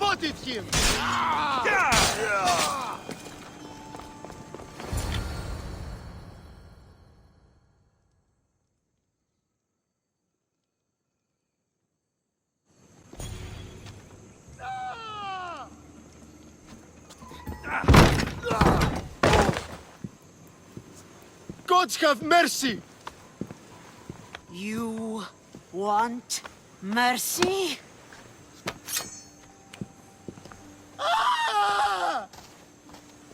spotted him! Gods have mercy! You want mercy?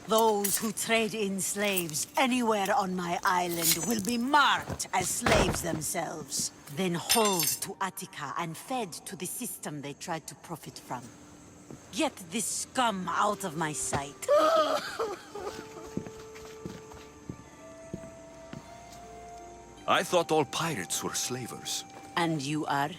Those who trade in slaves anywhere on my island will be marked as slaves themselves, then hauled to Attica and fed to the system they tried to profit from. Get this scum out of my sight. I thought all pirates were slavers. And you are?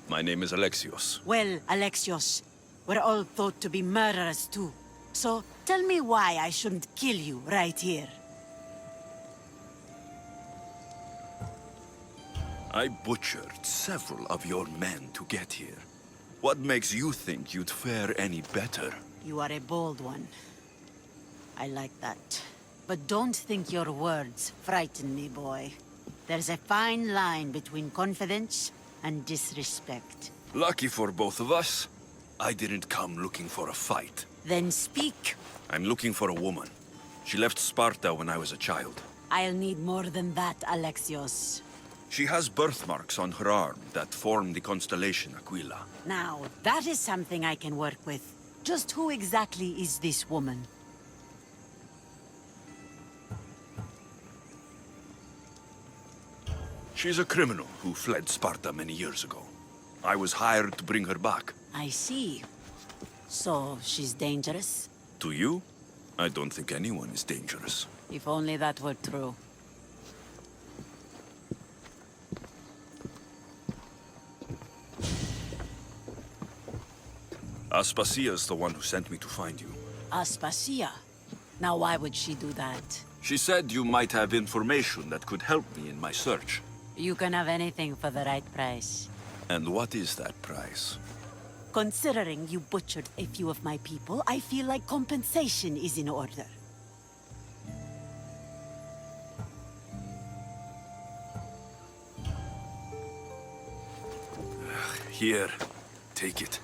My name is Alexios. Well, Alexios, we're all thought to be murderers too. So, tell me why I shouldn't kill you right here. I butchered several of your men to get here. What makes you think you'd fare any better? You are a bold one. I like that. But don't think your words frighten me, boy. There's a fine line between confidence and disrespect. Lucky for both of us, I didn't come looking for a fight. Then speak. I'm looking for a woman. She left Sparta when I was a child. I'll need more than that, Alexios. She has birthmarks on her arm that form the constellation Aquila. Now, that is something I can work with. Just who exactly is this woman? She's a criminal who fled Sparta many years ago. I was hired to bring her back. I see. So, she's dangerous? To you? I don't think anyone is dangerous. If only that were true. Aspasia's the one who sent me to find you. Aspasia? Now why would she do that? She said you might have information that could help me in my search. You can have anything for the right price. And what is that price? Considering you butchered a few of my people, I feel like compensation is in order. Here, take it.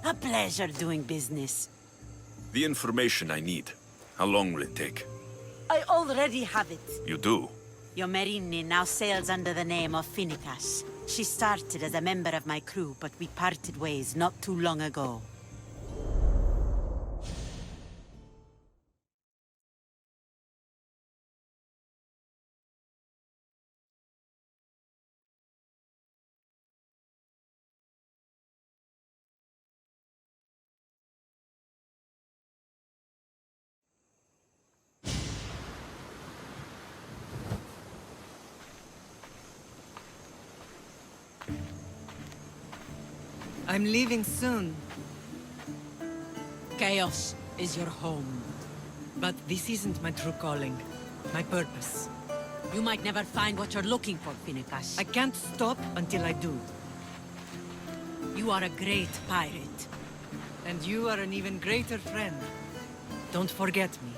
A pleasure doing business. The information I need. How long will it take? I already have it. You do? Your Merini now sails under the name of Finicas. She started as a member of my crew, but we parted ways not too long ago. I'm leaving soon, Chaos is your home. but this isn't my true calling. My purpose. You might never find what you're looking for, Finicas. I can't stop until I do. You are a great pirate. And you are an even greater friend. Don't forget me.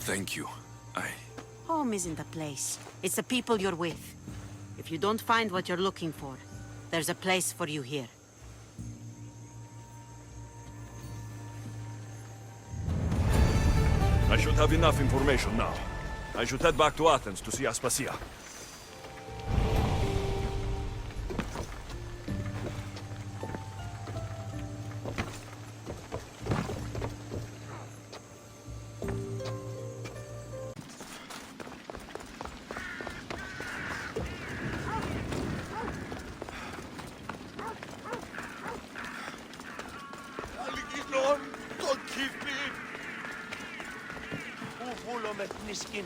Thank you. Home isn't a place. It's the people you're with. If you don't find what you're looking for, there's a place for you here. I should have enough information now. I should head back to Athens to see Aspasia. Alliginon! skin.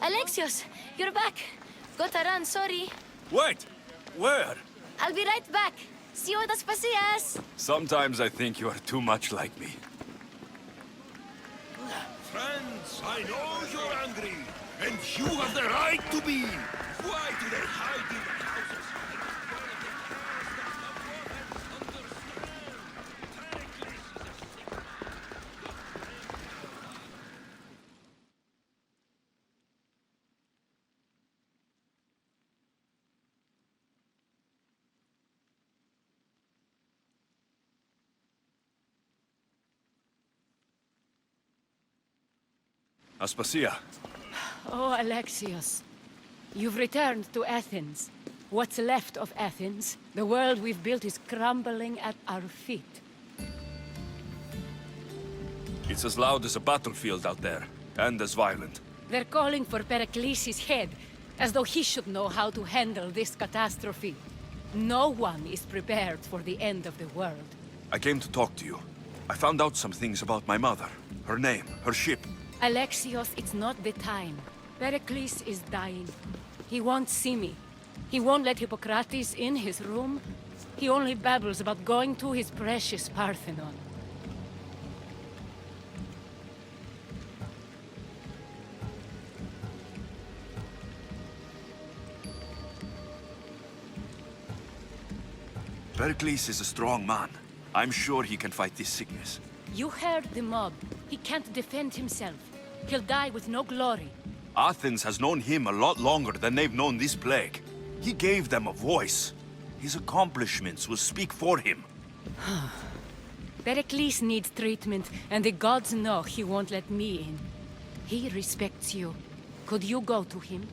Alexios, you're back. Gotta run, sorry. Wait! Where? I'll be right back. See you at ODYSSEY. Sometimes I think you are too much like me. Friends, I know you're angry, and you have the right to be. Why do they hide in the houses? Aspasia, Oh, Alexios. You've returned to Athens. What's left of Athens, the world we've built is crumbling at our feet. it's as loud as a battlefield out there, and as violent. They're calling for Pericles' head, as though he should know how to handle this catastrophe. No one is prepared for the end of the world. I came to talk to you. I found out some things about my mother, her name, her ship. Alexios, it's not the time. Pericles is dying. He won't see me. He won't let Hippocrates in his room. He only babbles about going to his precious Parthenon. Pericles is a strong man. I'm sure he can fight this sickness. You heard the mob. He can't defend himself. He'll die with no glory. Athens has known him a lot longer than they've known this plague. He gave them a voice. His accomplishments will speak for him. Pericles needs treatment, and the gods know he won't let me in. He respects you. Could you go to him?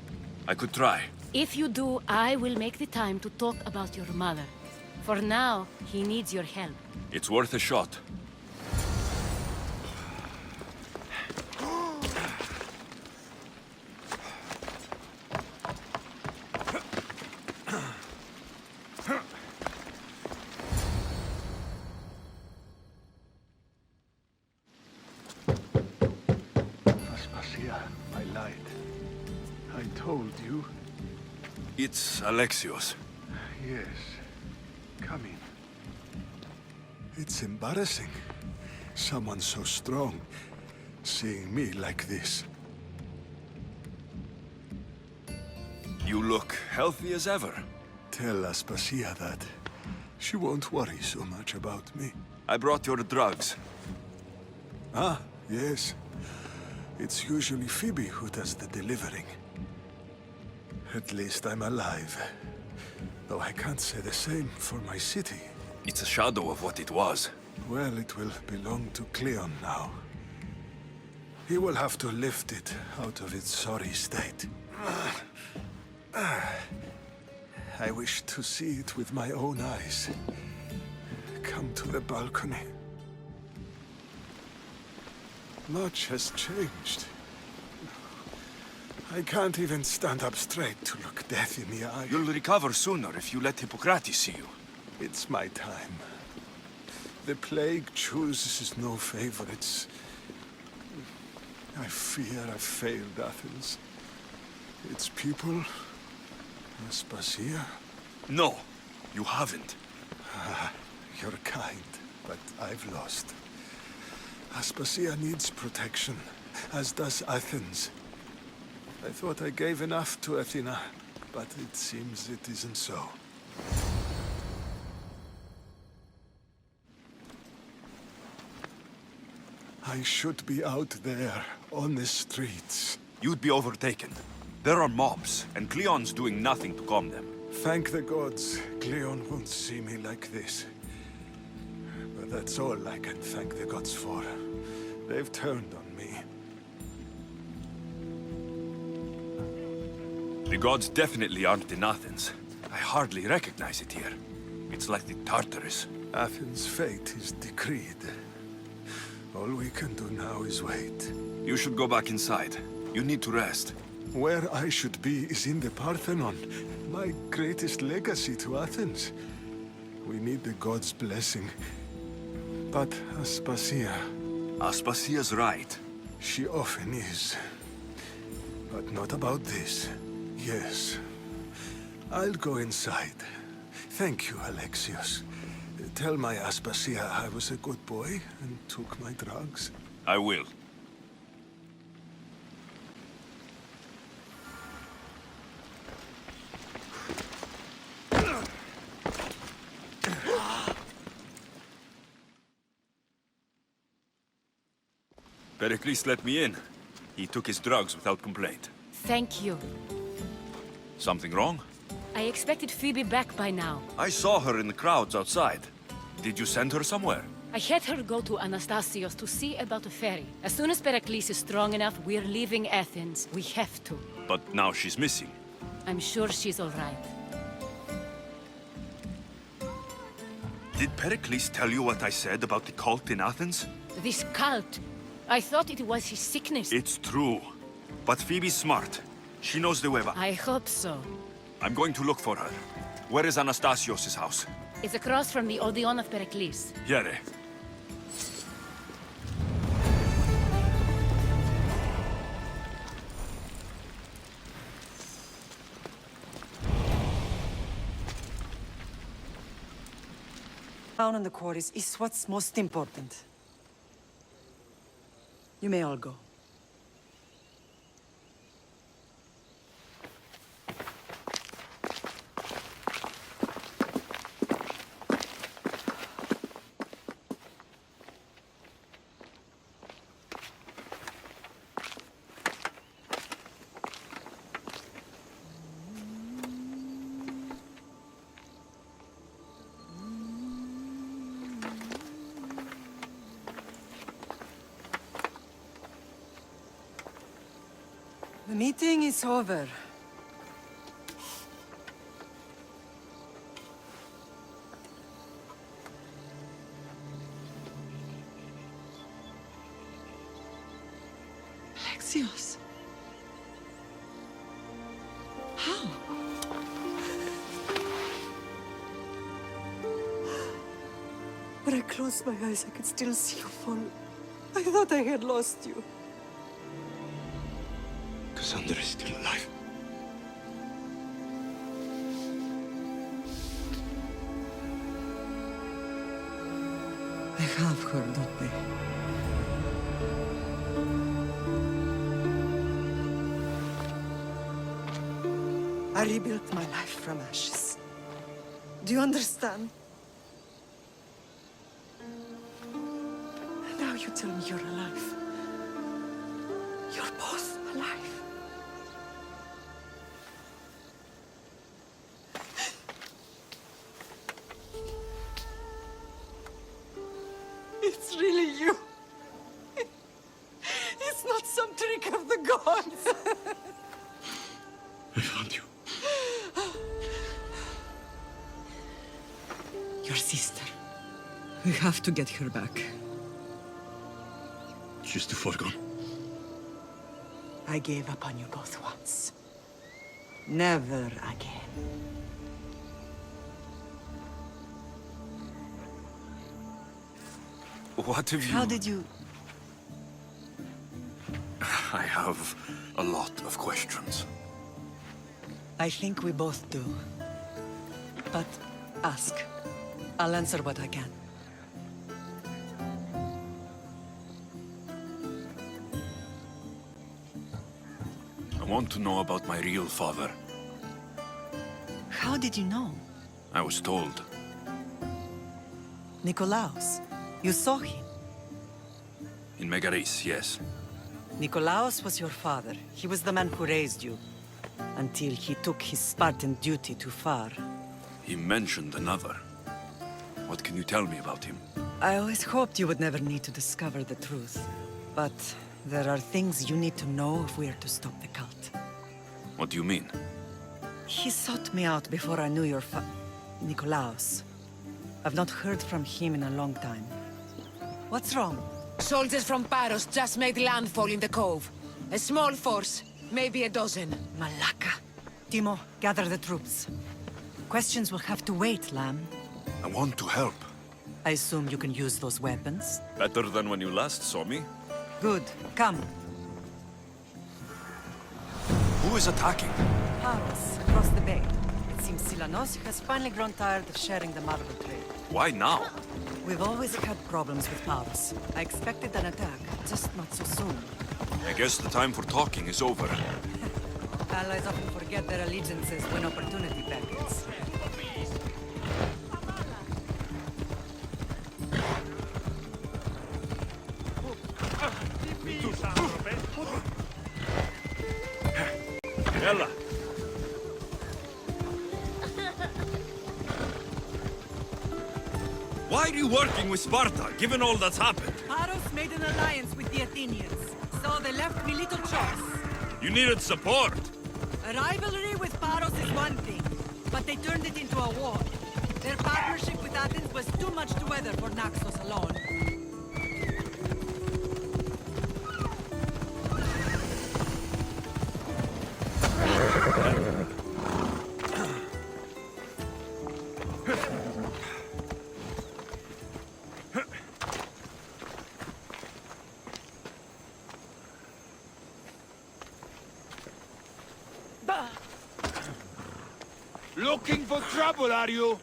I could try. If you do, I will make the time to talk about your mother. For now, he needs your help. It's worth a shot. Aspasia, my light. I told you. It's Alexios. Yes. Come in. It's embarrassing. Someone so strong, seeing me like this. You look healthy as ever. Tell Aspasia that. She won't worry so much about me. I brought your drugs. Ah, yes. It's usually Phoebe who does the delivering. At least I'm alive. Though I can't say the same for my city. It's a shadow of what it was. Well, it will belong to Cleon now. He will have to lift it out of its sorry state. I wish to see it with my own eyes. Come to the balcony. Much has changed. I can't even stand up straight to look death in the eye. You'll recover sooner if you let Hippocrates see you. It's my time. The plague chooses no favorites. I fear I've failed Athens. Its people, Aspasia. No, you haven't. You're kind, but I've lost. Aspasia needs protection, as does Athens. I thought I gave enough to Athena. but it seems it isn't so. I should be out there, on the streets. You'd be overtaken. There are mobs, and Cleon's doing nothing to calm them. Thank the gods, Cleon won't see me like this. But that's all I can thank the gods for. They've turned on me. The gods definitely aren't in Athens. I hardly recognize it here. It's like the Tartarus. Athens' fate is decreed. All we can do now is wait. You should go back inside. You need to rest. Where I should be is in the Parthenon, my greatest legacy to Athens. We need the gods' blessing. But Aspasia, Aspasia's right. she often is. But not about this. Yes. I'll go inside. Thank you, Alexios. Tell my Aspasia I was a good boy and took my drugs. I will. Pericles let me in. He took his drugs without complaint. Thank you. Something wrong? I expected Phoebe back by now. I saw her in the crowds outside. Did you send her somewhere? I had her go to Anastasios to see about a ferry. As soon as Pericles is strong enough, we're leaving Athens. We have to. But now she's missing. I'm sure she's all right. Did Pericles tell you what I said about the cult in Athens? This cult. I thought it was his sickness. It's true. But Phoebe's smart. She knows the way back. I hope so. I'm going to look for her. Where is Anastasios' house? It's across from the Odeon of Pericles. Here. Down in the quarries is what's most important. You may all go. The meeting is over. Alexios. How? When I closed my eyes, I could still see you fall. I thought I had lost you. Cassandra is still alive. I have her, don't they? I rebuilt my life from ashes. Do you understand? Now you tell me you're alive. You're both alive. It's really you. It's not some trick of the gods. I found you. Your sister. We have to get her back. She's too far gone. I gave up on you both once. Never again. What have you... How did you... I have a lot of questions. I think we both do. But ask. I'll answer what I can. I want to know about my real father. How did you know? I was told. Nikolaos. You saw him. In Megaris, yes. Nikolaos was your father. He was the man who raised you. Until he took his Spartan duty too far. He mentioned another. What can you tell me about him? I always hoped you would never need to discover the truth. But there are things you need to know if we are to stop the cult. What do you mean? He sought me out before I knew your Nikolaos. I've not heard from him in a long time. What's wrong? Soldiers from Paros just made landfall in the cove. A small force, maybe a dozen. Malaka. Timo, gather the troops. Questions will have to wait, Lamb. I want to help. I assume you can use those weapons? Better than when you last saw me? Good. Come. Who is attacking? Paros, across the bay. It seems Silanos has finally grown tired of sharing the marble trade. Why now? We've always had problems with Paros. I expected an attack, just not so soon. I guess the time for talking is over. Allies often forget their allegiances when opportunity beckons. Ella! Why are you working with Sparta, given all that's happened? Paros made an alliance with the Athenians, so they left me little choice. You needed support. A rivalry with Paros is one thing, but they turned it into a war. Their partnership with Athens was too much to weather for Naxos alone. Looking for trouble, are you?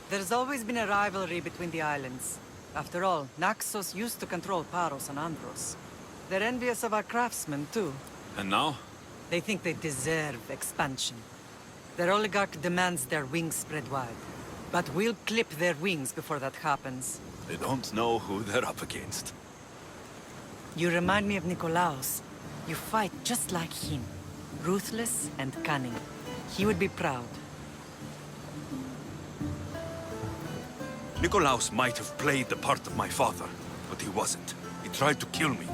There's always been a rivalry between the islands. After all, Naxos used to control Paros and Andros. They're envious of our craftsmen, too. And now? They think they deserve expansion. Their oligarch demands their wings spread wide. But we'll clip their wings before that happens. They don't know who they're up against. You remind me of Nikolaos. You fight just like him. Ruthless and cunning. He would be proud. Nikolaos might have played the part of my father, but he wasn't. He tried to kill me.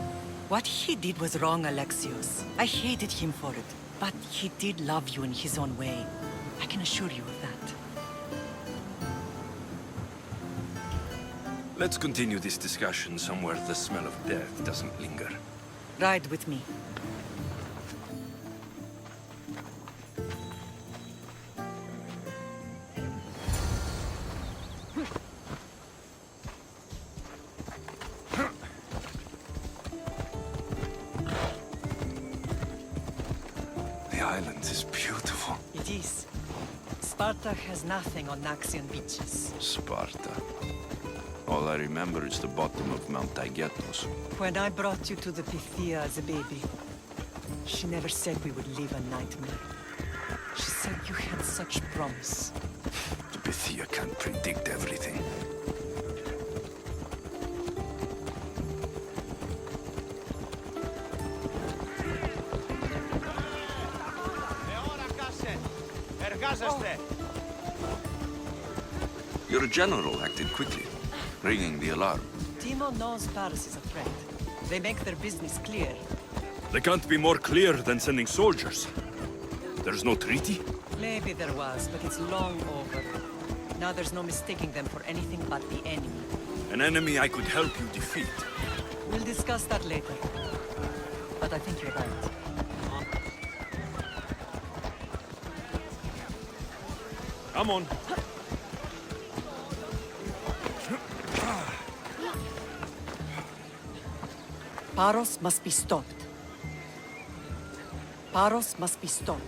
What he did was wrong, Alexios. I hated him for it. But he did love you in his own way. I can assure you of that. Let's continue this discussion somewhere the smell of death doesn't linger. Ride with me. The island is beautiful. It is. Sparta has nothing on Naxian beaches. Sparta. All I remember is the bottom of Mount Taygetos. When I brought you to the Pythia as a baby, she never said we would live a nightmare. She said you had such promise. The Pythia can't predict everything. Your general acted quickly, ringing the alarm. Timo knows Paris is a threat. They make their business clear. They can't be more clear than sending soldiers. There's no treaty? Maybe there was, but it's long over. Now there's no mistaking them for anything but the enemy. An enemy I could help you defeat. We'll discuss that later. But I think you're right. Come on. Paros must be stopped. Paros must be stopped.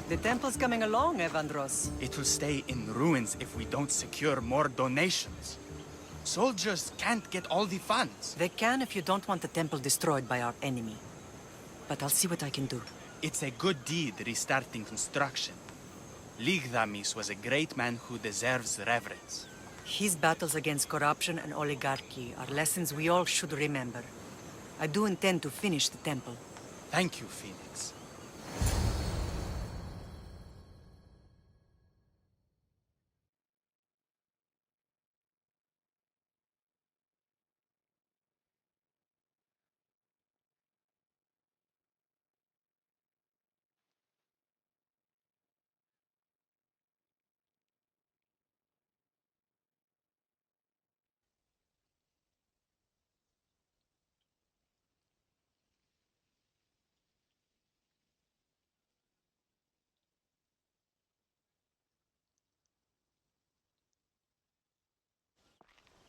The temple's coming along, Evandros. It will stay in ruins if we don't secure more donations. Soldiers can't get all the funds. They can if you don't want the temple destroyed by our enemy. But I'll see what I can do. It's a good deed restarting construction. Ligdamis was a great man who deserves reverence. His battles against corruption and oligarchy are lessons we all should remember. I do intend to finish the temple. Thank you, Phoenix.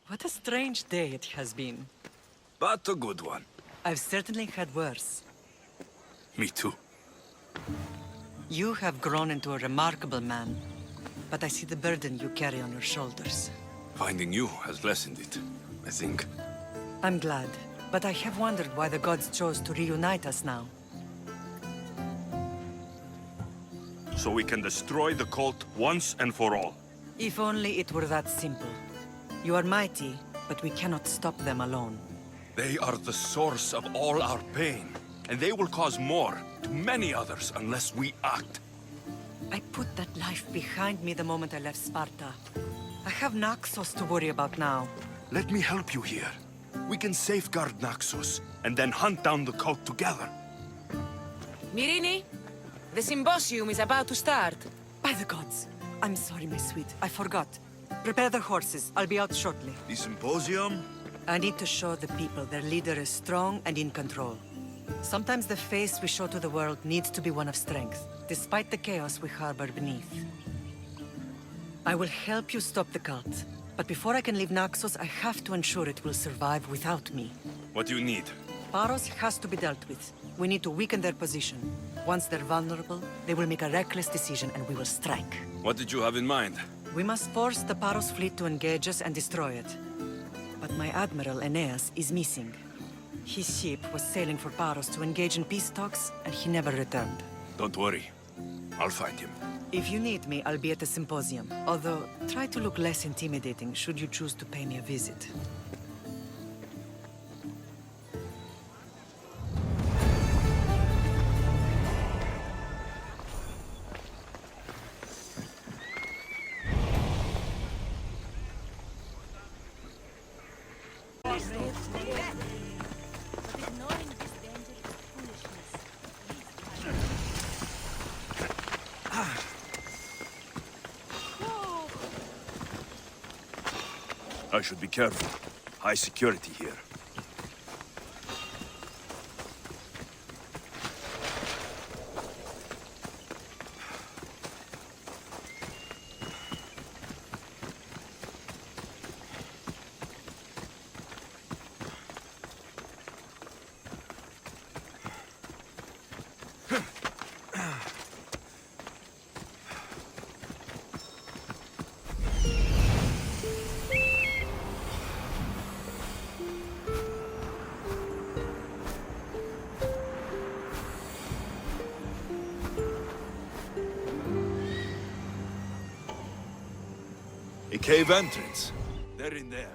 What a strange day it has been. But a good one. I've certainly had worse. Me too. You have grown into a remarkable man, but I see the burden you carry on your shoulders. Finding you has lessened it, I think. I'm glad, but I have wondered why the gods chose to reunite us now. So we can destroy the cult once and for all. If only it were that simple. You are mighty, but we cannot stop them alone. They are the source of all our pain, and they will cause more to many others unless we act. I put that life behind me the moment I left Sparta. I have Naxos to worry about now. Let me help you here. We can safeguard Naxos, and then hunt down the cult together. Myrrine, the symposium is about to start. By the gods! I'm sorry, my sweet. I forgot. Prepare the horses. I'll be out shortly. The symposium? I need to show the people their leader is strong and in control. Sometimes the face we show to the world needs to be one of strength, despite the chaos we harbor beneath. I will help you stop the cult, But before I can leave Naxos, I have to ensure it will survive without me. What do you need? Paros has to be dealt with. We need to weaken their position. Once they're vulnerable, they will make a reckless decision and we will strike. What did you have in mind? We must force the Paros fleet to engage us and destroy it. But my admiral, Aeneas, is missing. His ship was sailing for Paros to engage in peace talks, and he never returned. Don't worry. I'll find him. If you need me, I'll be at the symposium. Although, try to look less intimidating should you choose to pay me a visit. I should be careful. High security here. A cave entrance. They're in there.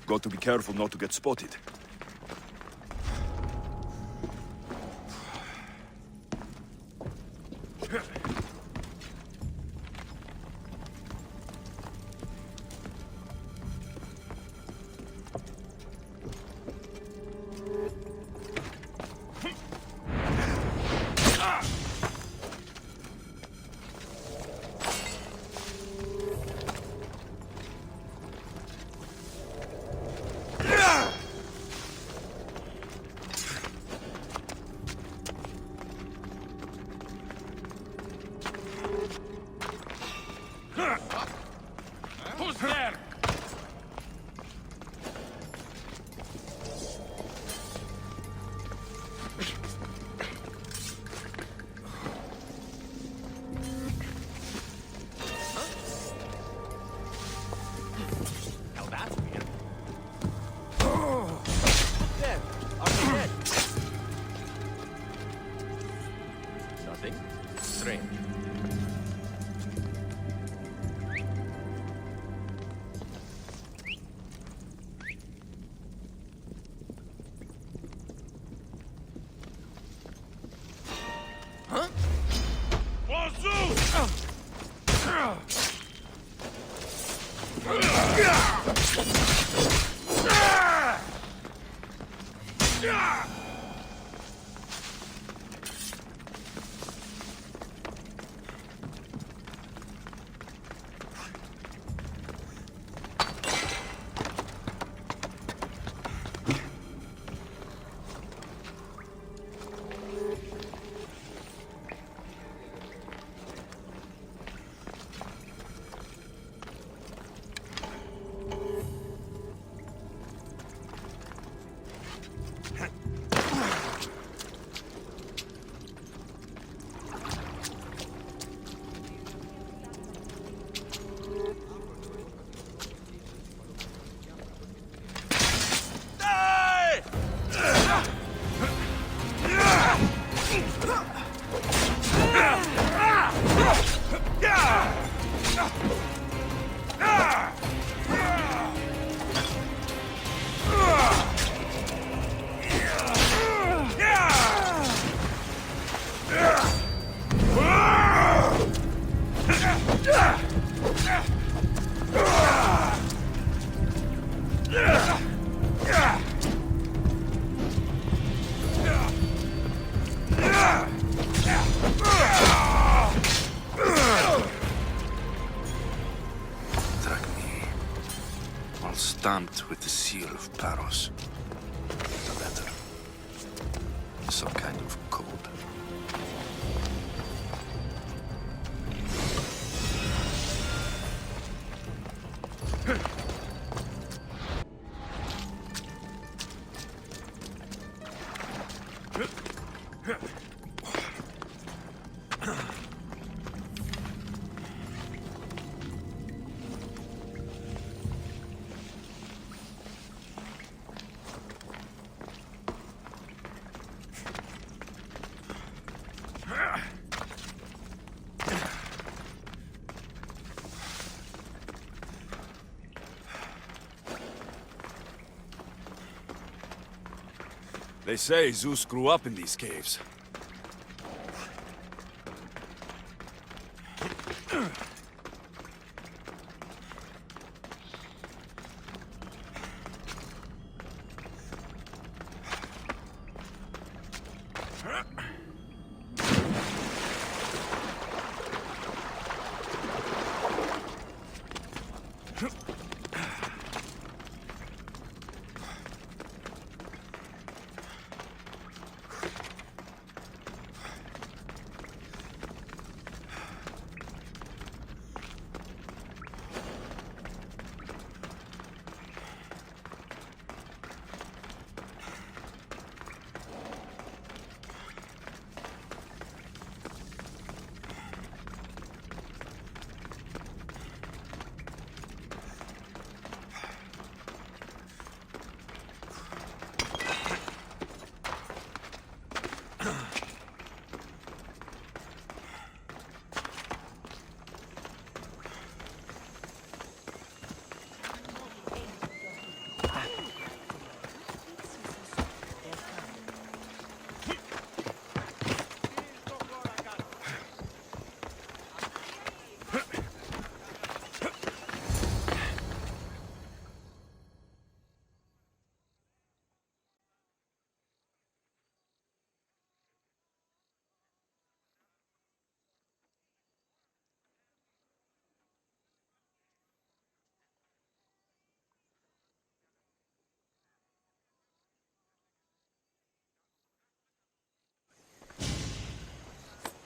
Got to be careful not to get spotted. all stamped with the seal of Paros. A letter. Some kind of code. They say Zeus grew up in these caves.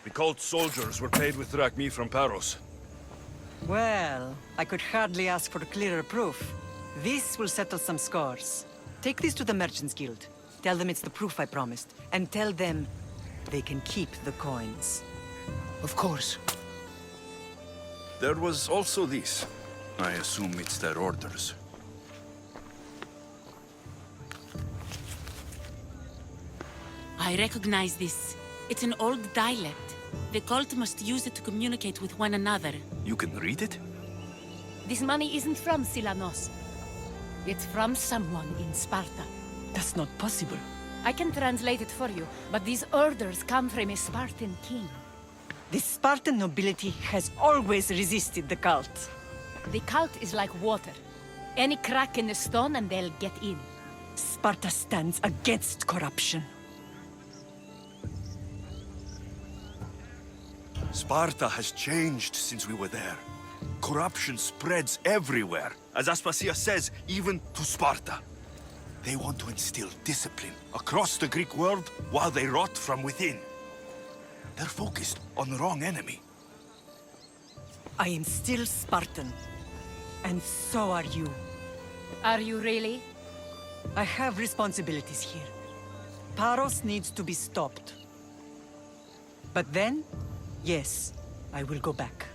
The cult soldiers were paid with drachmi from Paros. Well, I could hardly ask for clearer proof. This will settle some scores. Take this to the Merchants Guild. Tell them it's the proof I promised. And tell them they can keep the coins. Of course. There was also this. I assume it's their orders. I recognize this. It's an old dialect. The cult must use it to communicate with one another. You can read it? This money isn't from Silanos. It's from someone in Sparta. That's not possible. I can translate it for you, but these orders come from a Spartan king. The Spartan nobility has always resisted the cult. The cult is like water. Any crack in the stone and they'll get in. Sparta stands against corruption. Sparta has changed since we were there. Corruption spreads everywhere. As Aspasia says, even to Sparta. They want to instill discipline across the Greek world while they rot from within. They're focused on the wrong enemy. I am still Spartan. And so are you. Are you really? I have responsibilities here. Paros needs to be stopped. But then, yes, I will go back.